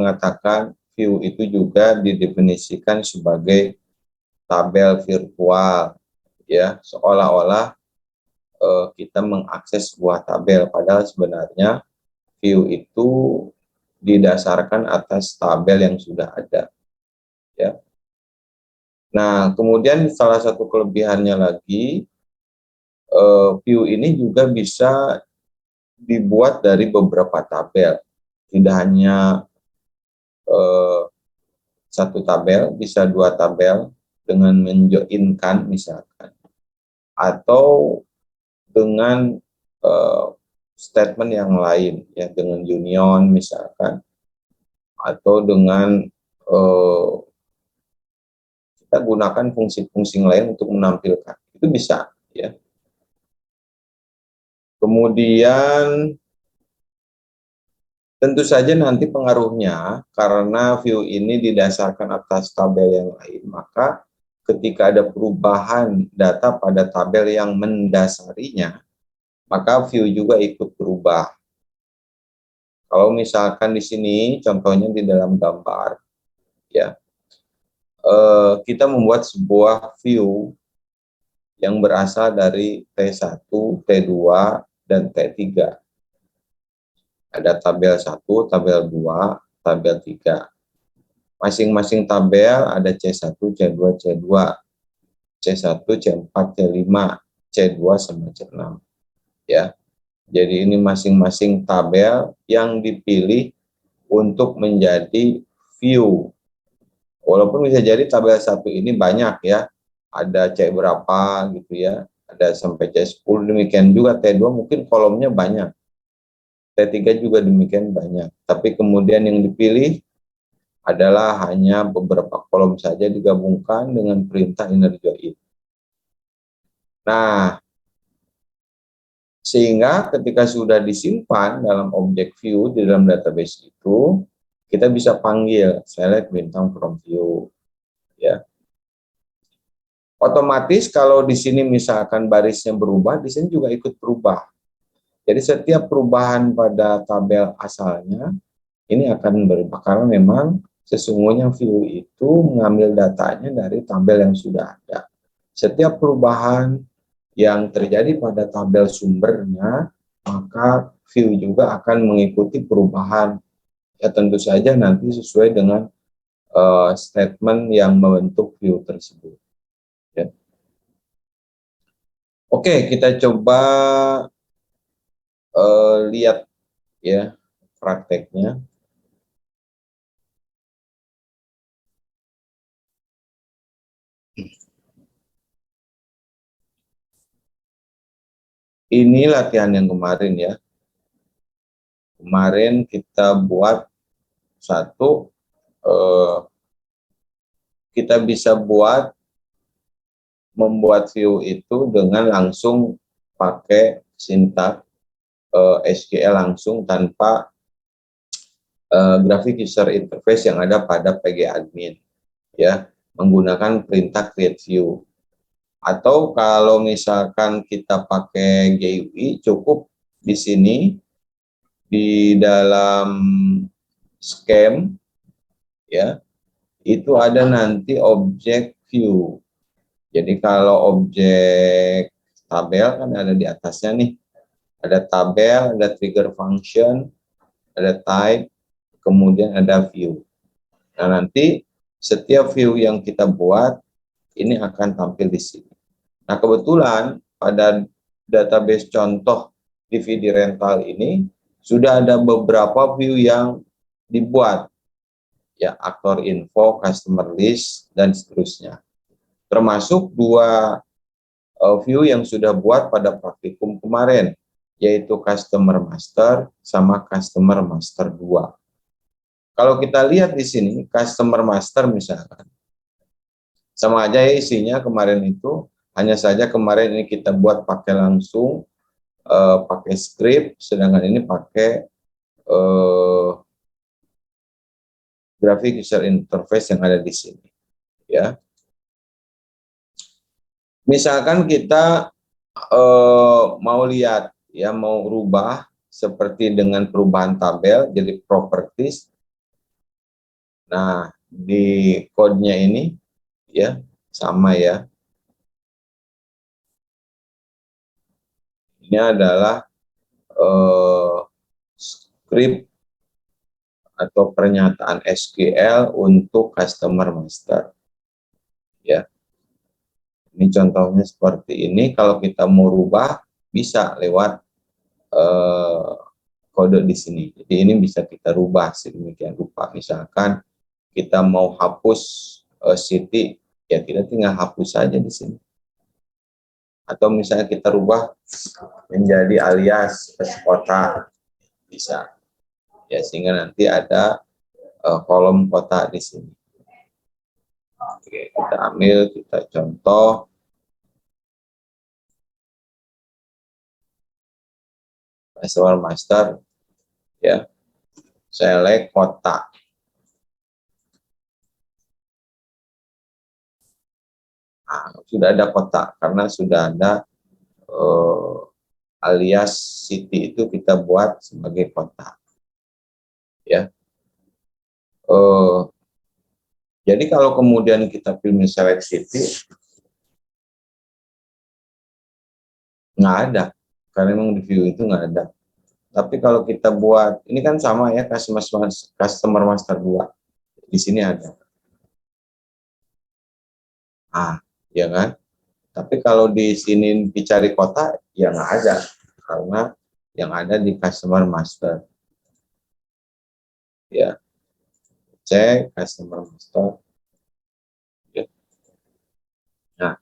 mengatakan view itu juga didefinisikan sebagai tabel virtual, ya, seolah-olah kita mengakses sebuah tabel, padahal sebenarnya view itu didasarkan atas tabel yang sudah ada, ya. Nah, kemudian salah satu kelebihannya lagi, view ini juga bisa dibuat dari beberapa tabel, tidak hanya satu tabel, bisa dua tabel dengan menjoinkan misalkan, atau dengan statement yang lain, ya, dengan union misalkan, atau dengan kita gunakan fungsi-fungsi lain untuk menampilkan, itu bisa, ya. Kemudian tentu saja nanti pengaruhnya, karena view ini didasarkan atas tabel yang lain, maka ketika ada perubahan data pada tabel yang mendasarinya, maka view juga ikut berubah. Kalau misalkan di sini, contohnya di dalam gambar, ya, kita membuat sebuah view yang berasal dari T1, T2, dan T3. Ada tabel 1, tabel 2, tabel 3. Masing-masing tabel ada C1, C2, C2, C1, C4, C5, C2, sama C6. Ya. Jadi ini masing-masing tabel yang dipilih untuk menjadi view. Walaupun bisa jadi tabel 1 ini banyak, ya. Ada C berapa gitu, ya. Ada sampai C10, demikian juga T2 mungkin kolomnya banyak. T3 juga demikian banyak. Tapi kemudian yang dipilih adalah hanya beberapa kolom saja digabungkan dengan perintah inner join. Nah, sehingga ketika sudah disimpan dalam objek view di dalam database itu, kita bisa panggil select bintang from view, ya. Otomatis kalau di sini misalkan barisnya berubah, di sini juga ikut berubah. Jadi setiap perubahan pada tabel asalnya ini akan berubah, karena memang sesungguhnya view itu mengambil datanya dari tabel yang sudah ada. Setiap perubahan yang terjadi pada tabel sumbernya, maka view juga akan mengikuti perubahan. Ya, tentu saja nanti sesuai dengan statement yang membentuk view tersebut. Ya. Oke, kita coba lihat, ya, prakteknya. Ini latihan yang kemarin, ya. Kemarin kita buat satu, kita bisa membuat view itu dengan langsung pakai sintak SQL langsung tanpa graphic user interface yang ada pada PGAdmin, ya, menggunakan perintah create view. Atau kalau misalkan kita pakai GUI, cukup di sini di dalam scheme, ya, itu ada nanti objek view. Jadi kalau objek tabel kan ada di atasnya nih, ada tabel, ada trigger function, ada type, kemudian ada view. Nah, nanti setiap view yang kita buat ini akan tampil di sini. Nah, kebetulan pada database contoh DVD rental ini sudah ada beberapa view yang dibuat, ya, aktor info, customer list, dan seterusnya. Termasuk dua view yang sudah buat pada praktikum kemarin, yaitu customer master sama customer master 2. Kalau kita lihat di sini, customer master misalkan, sama aja ya isinya kemarin itu, hanya saja kemarin ini kita buat pakai langsung, pakai script, sedangkan ini pakai graphic user interface yang ada di sini, ya. Misalkan kita mau lihat, ya, mau rubah seperti dengan perubahan tabel jadi properties, Nah, di code-nya ini ya sama ya. Ini adalah script atau pernyataan SQL untuk customer master. Ya, ini contohnya seperti ini. Kalau kita mau rubah bisa lewat kode di sini. Jadi ini bisa kita rubah sedemikian rupa. Misalkan kita mau hapus city, ya kita tinggal hapus saja di sini. Atau misalnya kita rubah menjadi alias kota, bisa. Ya sehingga nanti ada kolom kota di sini. Oke, kita ambil, kita contoh. Customer master, ya, select kota. Nah, sudah ada kota karena sudah ada alias city itu kita buat sebagai kota. Ya, jadi kalau kemudian kita pilih select city, nggak ada, karena memang di view itu nggak ada. Tapi kalau kita buat, ini kan sama ya, customer master 2, di sini ada. Ya kan? Tapi kalau di sini dicari kota, ya nggak ada, karena yang ada di customer master. Ya, cek customer master. Ya. Nah,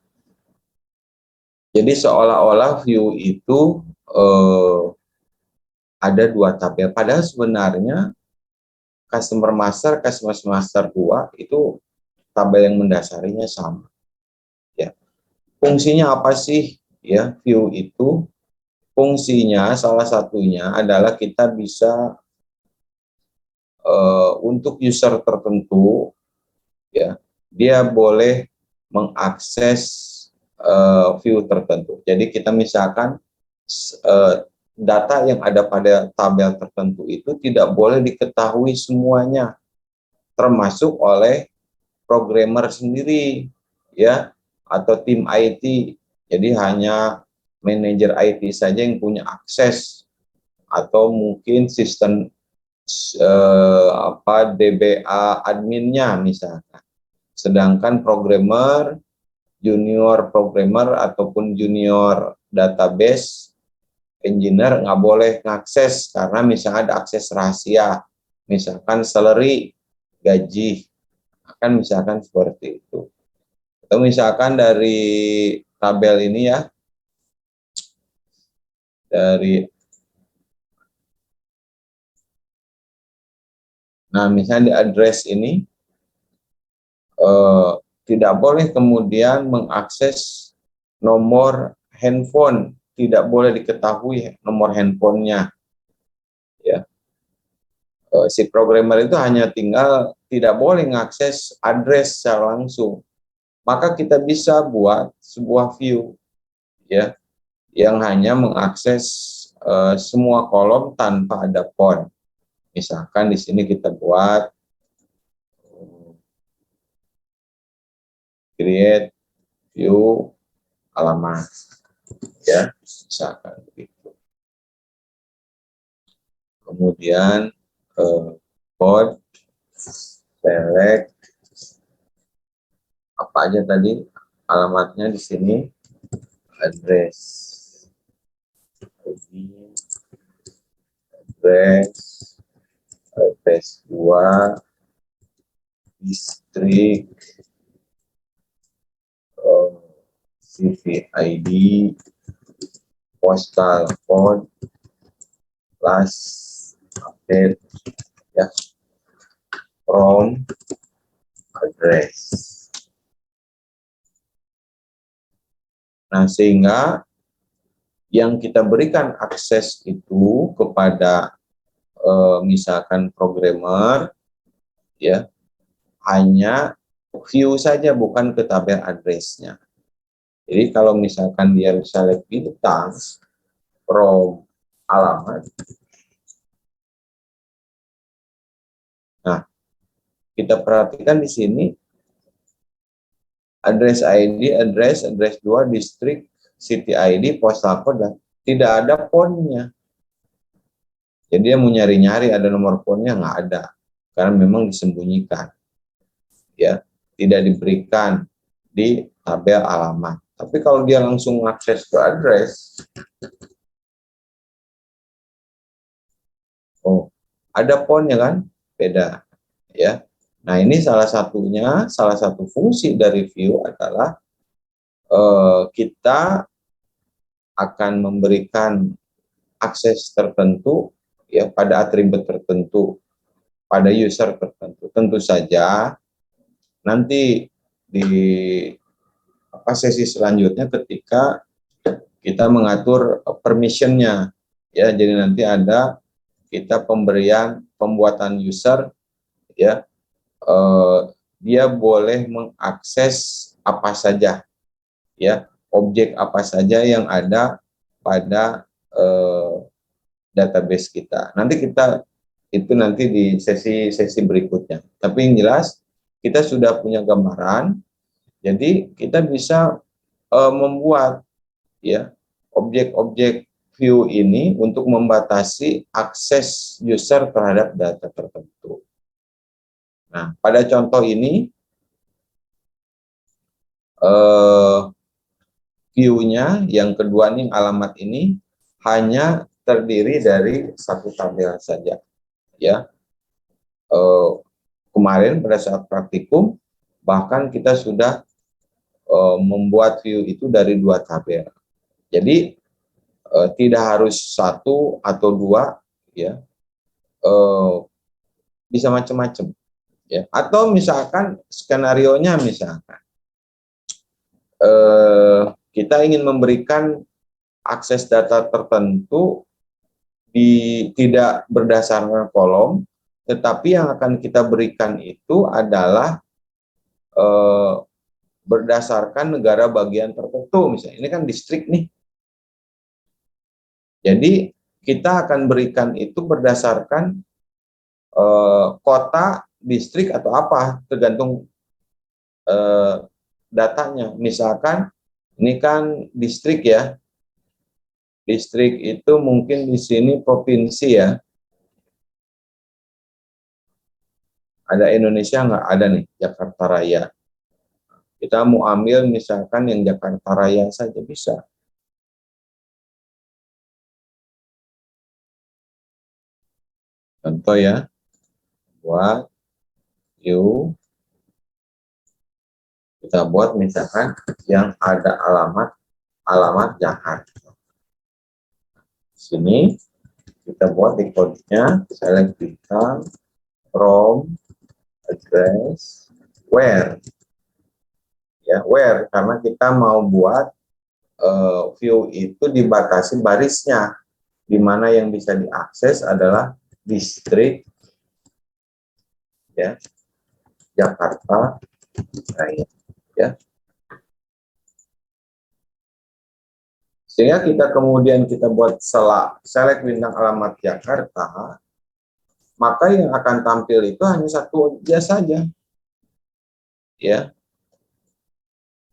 jadi seolah-olah view itu ada 2 tabel. Padahal sebenarnya customer master 2 itu tabel yang mendasarinya sama. Ya. Fungsinya apa sih? Ya, view itu fungsinya salah satunya adalah kita bisa untuk user tertentu, ya, dia boleh mengakses view tertentu. Jadi kita misalkan data yang ada pada tabel tertentu itu tidak boleh diketahui semuanya, termasuk oleh programmer sendiri, ya, atau tim IT. Jadi hanya manajer IT saja yang punya akses, atau mungkin sistem DBA adminnya misalkan. Sedangkan programmer, junior programmer ataupun junior database engineer nggak boleh mengakses karena misalnya ada akses rahasia, misalkan salary, gaji, akan misalkan seperti itu. Atau misalkan dari tabel ini ya, dari misalnya di address ini tidak boleh kemudian mengakses nomor handphone, tidak boleh diketahui nomor handphonenya. Ya, si programmer itu hanya tinggal tidak boleh mengakses address secara langsung. Maka kita bisa buat sebuah view, ya, yang hanya mengakses semua kolom tanpa ada font. Misalkan di sini kita buat create view alamat, ya, misalkan begitu. Kemudian code select apa aja tadi alamatnya di sini, address, address 2, distrik, CV ID, postal code, last update, ya, from address. Nah, sehingga yang kita berikan akses itu kepada misalkan programmer, ya, hanya view saja, bukan ke tabel address-nya. Jadi kalau misalkan dia select bintang from alamat, nah kita perhatikan di sini address ID, address 2, distrik, city ID, postal code, tidak ada ponnya. Jadi dia mau nyari-nyari ada nomor ponnya, nggak ada, karena memang disembunyikan, ya, tidak diberikan di tabel alamat. Tapi kalau dia langsung akses ke address, oh, ada ponnya kan, beda, ya. Nah ini salah satunya, salah satu fungsi dari view adalah kita akan memberikan akses tertentu ya pada atribut tertentu, pada user tertentu. Tentu saja nanti di sesi selanjutnya ketika kita mengatur permissionnya, ya, jadi nanti ada kita pembuatan user, ya, dia boleh mengakses apa saja, ya, objek apa saja yang ada pada database kita. Nanti di sesi berikutnya. Tapi yang jelas kita sudah punya gambaran, jadi kita bisa membuat, ya, objek-objek view ini untuk membatasi akses user terhadap data tertentu. Nah, pada contoh ini view-nya yang kedua nih, alamat ini hanya terdiri dari satu tabel saja, ya. Kemarin pada saat praktikum bahkan kita sudah membuat view itu dari 2 tabel. Jadi tidak harus 1 atau 2, ya, bisa macam-macam, ya. Atau misalkan skenario-nya, misalkan kita ingin memberikan akses data tertentu tidak berdasarkan kolom, tetapi yang akan kita berikan itu adalah berdasarkan negara bagian tertentu. Misalnya ini kan distrik nih, jadi kita akan berikan itu berdasarkan kota, distrik, atau apa, tergantung datanya. Misalkan ini kan distrik, ya, distrik itu mungkin di sini provinsi, ya. Ada Indonesia nggak? Ada nih, Jakarta Raya. Kita mau ambil misalkan yang Jakarta Raya saja bisa. Contoh, ya, buat view, kita buat misalkan yang ada alamat Jakarta. Sini kita buat di code-nya, select bintang, from, address, where. Ya, where, karena kita mau buat view itu dibatasi barisnya, di mana yang bisa diakses adalah distrik, ya, Jakarta Raya, ya. Sehingga kita kemudian kita buat select bintang alamat Jakarta, maka yang akan tampil itu hanya satu objek saja, ya.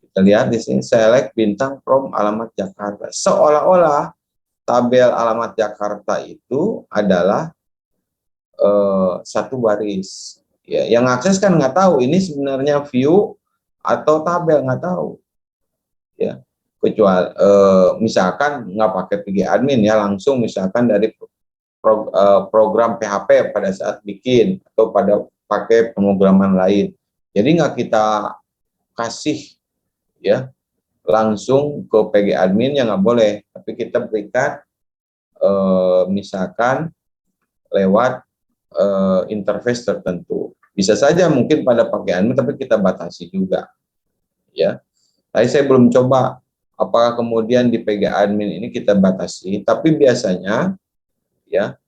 Kita lihat di sini select bintang from alamat Jakarta, seolah-olah tabel alamat Jakarta itu adalah satu baris, ya. Yang akses kan nggak tahu ini sebenarnya view atau tabel, nggak tahu, ya. Kecuali misalkan nggak pakai PG admin, ya, langsung misalkan dari program PHP pada saat bikin atau pakai pemrograman lain. Jadi nggak kita kasih, ya, langsung ke PG admin, yang nggak boleh, tapi kita berikan misalkan lewat interface tertentu. Bisa saja mungkin pada pakai admin, tapi kita batasi juga, ya. Tadi saya belum coba apakah kemudian di PG admin ini kita batasi, tapi biasanya, ya,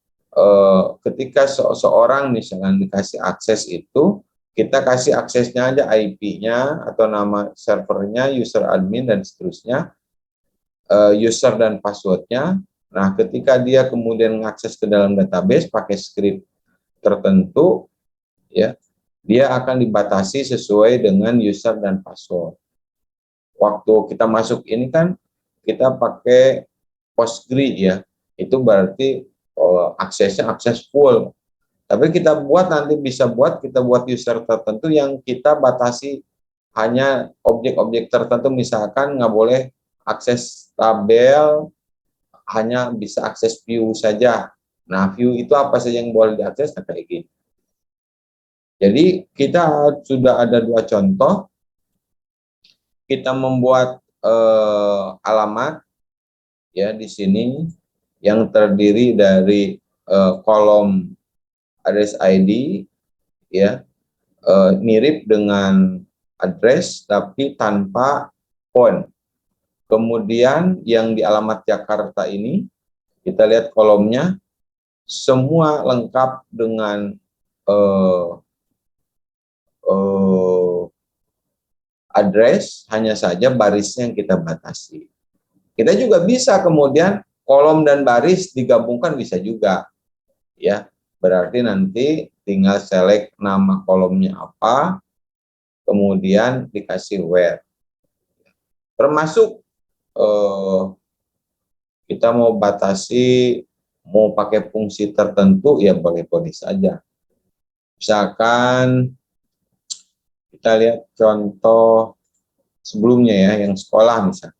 ketika seorang misalnya dikasih akses itu, kita kasih aksesnya aja, IP-nya atau nama servernya, user admin, dan seterusnya, user dan passwordnya. Nah, ketika dia kemudian mengakses ke dalam database pakai script tertentu, ya, dia akan dibatasi sesuai dengan user dan password. Waktu kita masuk ini kan kita pakai Postgre ya, itu berarti aksesnya akses full. Tapi kita buat nanti bisa kita buat user tertentu yang kita batasi hanya objek-objek tertentu, misalkan nggak boleh akses tabel, hanya bisa akses view saja. Nah, view itu apa saja yang boleh diakses, nah kayak gini. Jadi kita sudah ada dua contoh. Kita membuat alamat ya di sini yang terdiri dari kolom address ID ya, mirip dengan address tapi tanpa point. Kemudian yang di alamat Jakarta ini kita lihat kolomnya semua lengkap dengan eh, eh, address, hanya saja barisnya yang kita batasi. Kita juga bisa kemudian kolom dan baris digabungkan, bisa juga ya. Berarti nanti tinggal select nama kolomnya apa, kemudian dikasih where. Termasuk kita mau batasi, mau pakai fungsi tertentu ya boleh-boleh saja. Misalkan kita lihat contoh sebelumnya ya, yang sekolah misalnya.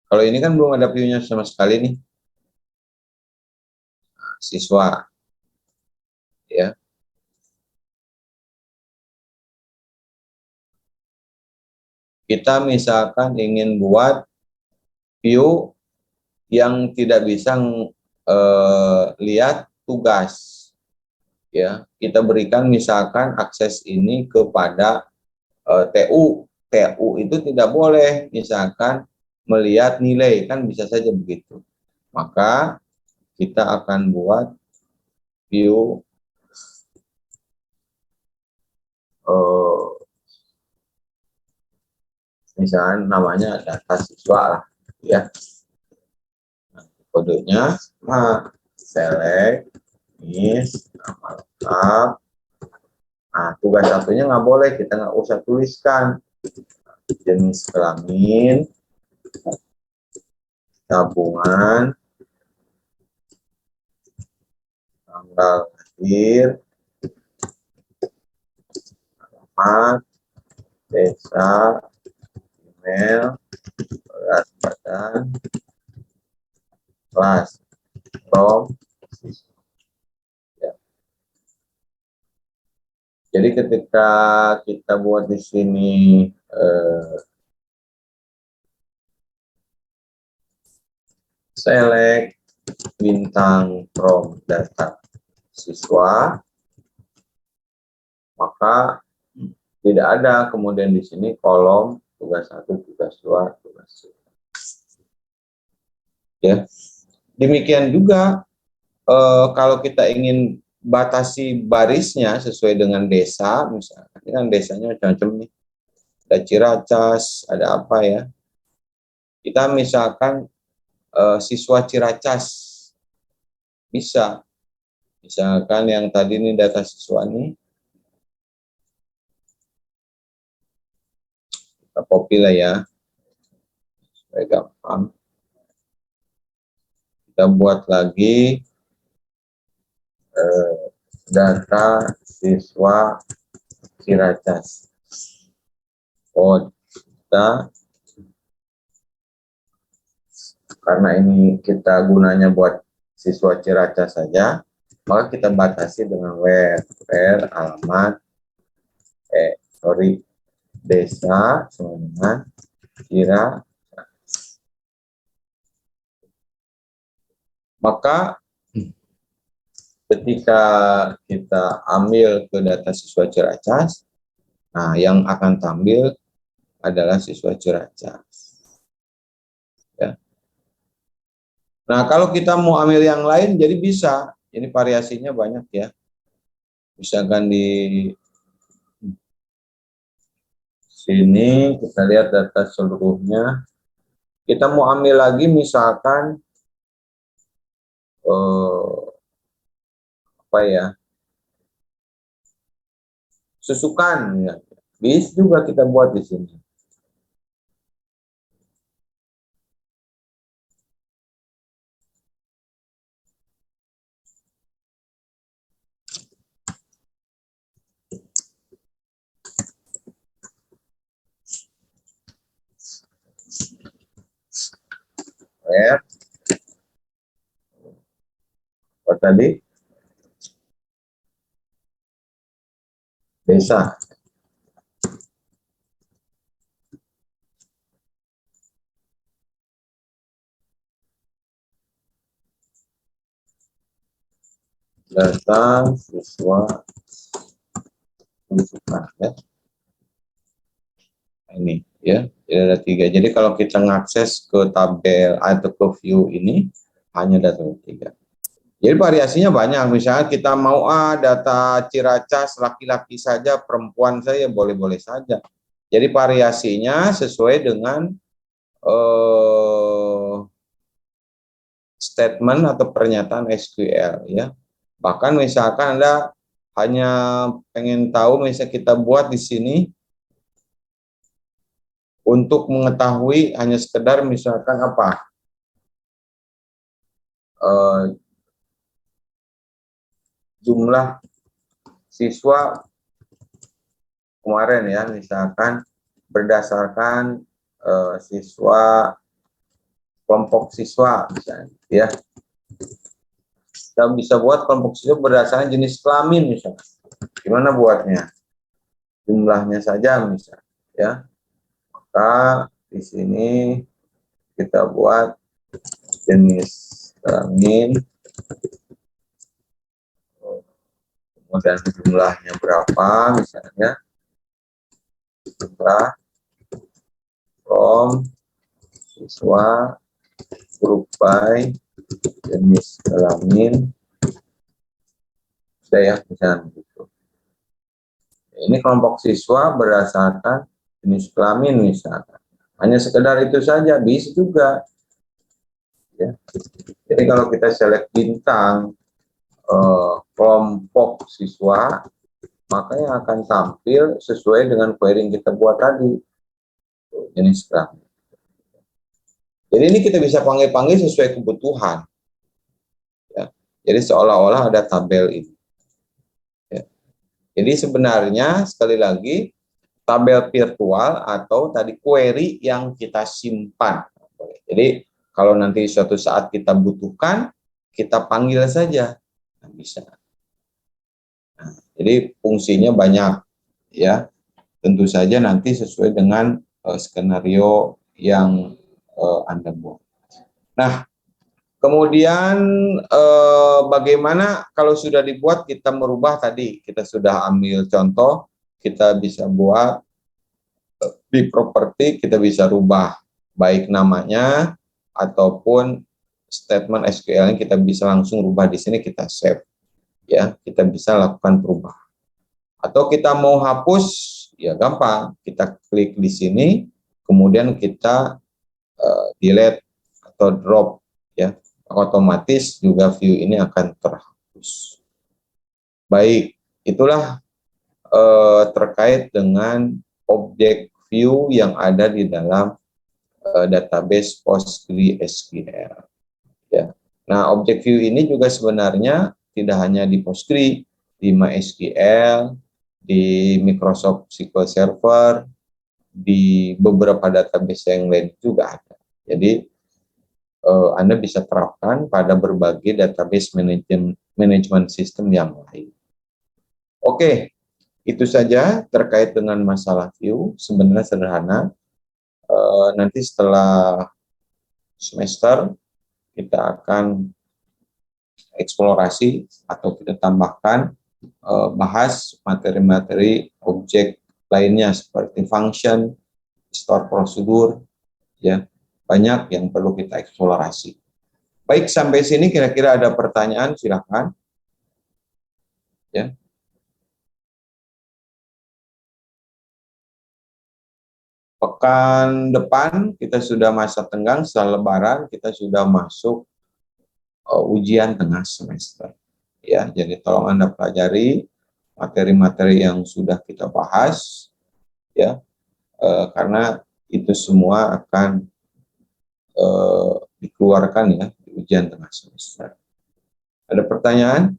Kalau ini kan belum ada view-nya sama sekali nih, siswa ya. Kita misalkan ingin buat view yang tidak bisa lihat tugas ya. Kita berikan misalkan akses ini kepada TU. TU itu tidak boleh misalkan melihat nilai, kan bisa saja begitu. Maka kita akan buat view misalnya namanya data siswa lah ya. Nah, kodenya select is nama lengkap. Nah, tugas satunya nggak boleh, kita nggak usah tuliskan jenis kelamin, tabungan, tanggal lahir, alamat, desa, email, berat badan, kelas, rom, ya. Jadi ketika kita buat di sini select bintang from data siswa, maka tidak ada kemudian di sini kolom tugas 1, tugas 2, tugas 3. Ya. Demikian juga kalau kita ingin batasi barisnya sesuai dengan desa, misalnya ini kan desanya macam-macam nih. Ada Ciracas, ada apa ya. Kita misalkan siswa Ciracas, bisa. Misalkan yang tadi ini data siswa ini, kita copy lah ya, supaya gampang. Kita buat lagi data siswa Ciracas. Kita, karena ini kita gunanya buat siswa Ciracas saja, maka kita batasi dengan where alamat desa sama dengan Ciracas. Maka ketika kita ambil ke data siswa Ciracas, nah yang akan tampil adalah siswa Ciracas. Ya. Nah kalau kita mau ambil yang lain, jadi bisa. Ini variasinya banyak ya. Misalkan di sini kita lihat data seluruhnya. Kita mau ambil lagi misalkan apa ya, susukan ya. Bisa juga kita buat di sini. Ya, apa tadi? Desa. Data siswa susukan ya. Ini ya, jadi ada 3. Jadi kalau kita mengakses ke tabel atau ke view ini hanya data 3. Jadi variasinya banyak. Misalnya kita mau data Ciracas laki-laki saja, perempuan saja, boleh-boleh saja. Jadi variasinya sesuai dengan statement atau pernyataan SQL ya. Bahkan misalkan Anda hanya pengen tahu, misalnya kita buat di sini untuk mengetahui hanya sekedar misalkan apa, jumlah siswa kemarin ya, misalkan berdasarkan siswa, kelompok siswa misalnya ya. Kita bisa buat kelompok siswa berdasarkan jenis kelamin misalnya. Gimana buatnya? Jumlahnya saja misalnya ya. Maka di sini kita buat jenis kelamin, kemudian jumlahnya berapa misalnya, jumlah from siswa grup by jenis kelamin saya misalnya gitu. Ini kelompok siswa berdasarkan jenis kelamin misalnya. Hanya sekedar itu saja bisa juga ya. Jadi kalau kita select bintang kelompok siswa, maka yang akan tampil sesuai dengan query yang kita buat tadi, jenis kelamin. Jadi ini kita bisa panggil-panggil sesuai kebutuhan. Ya. Jadi seolah-olah ada tabel ini. Ya. Jadi sebenarnya sekali lagi tabel virtual atau tadi query yang kita simpan. Jadi kalau nanti suatu saat kita butuhkan, kita panggil saja. Nah, bisa. Nah, jadi fungsinya banyak ya. Tentu saja nanti sesuai dengan skenario yang Anda buat. Nah, kemudian bagaimana kalau sudah dibuat kita merubah tadi, kita sudah ambil contoh, kita bisa buat di properti, kita bisa rubah baik namanya ataupun statement SQL-nya kita bisa langsung rubah di sini, kita save ya, kita bisa lakukan perubahan. Atau kita mau hapus ya gampang, kita klik di sini kemudian kita delete atau drop ya, otomatis juga view ini akan terhapus. Baik, itulah terkait dengan objek view yang ada di dalam database PostgreSQL ya. Nah, objek view ini juga sebenarnya tidak hanya di Postgre, di MySQL, di Microsoft SQL Server, di beberapa database yang lain juga ada. Jadi Anda bisa terapkan pada berbagai database management system yang lain. Oke, itu saja terkait dengan masalah view. Sebenarnya sederhana. Nanti setelah semester kita akan eksplorasi atau kita tambahkan bahas materi-materi objek lainnya seperti function, store prosedur, ya banyak yang perlu kita eksplorasi. Baik, sampai sini kira-kira ada pertanyaan, silakan. Ya. pekan depan kita sudah masa tenggang, setelah Lebaran kita sudah masuk ujian tengah semester. Ya, jadi tolong Anda pelajari materi-materi yang sudah kita bahas, ya, karena itu semua akan dikeluarkan ya di ujian tengah semester. Ada pertanyaan?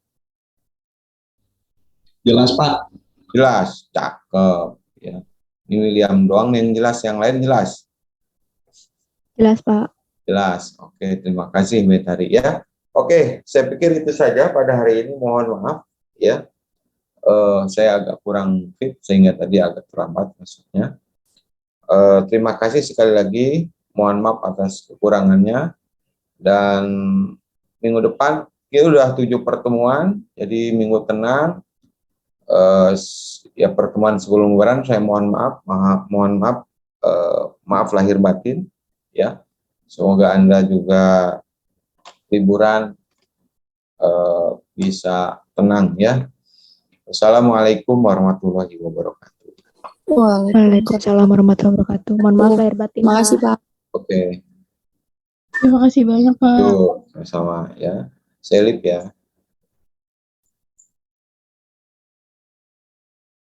Jelas, Pak. Jelas, cakep. Ya. Ini William doang yang jelas, yang lain jelas. Jelas, Pak. Jelas. Oke, terima kasih Betari ya. Oke, saya pikir itu saja pada hari ini. Mohon maaf ya. Saya agak kurang fit sehingga tadi agak terlambat maksudnya. Terima kasih sekali lagi. Mohon maaf atas kekurangannya. Dan minggu depan kita udah 7 pertemuan. Jadi minggu tenang. Ya pertemuan sebelum Lebaran saya mohon maaf, maaf lahir batin ya. Semoga Anda juga liburan bisa tenang ya. Wassalamualaikum warahmatullahi wabarakatuh. Waalaikumsalam warahmatullahi wabarakatuh. Mohon maaf lahir batin. Terima kasih, Pak. Oke. Terima kasih banyak, Pak. Yuk, sama-sama ya. Selip ya.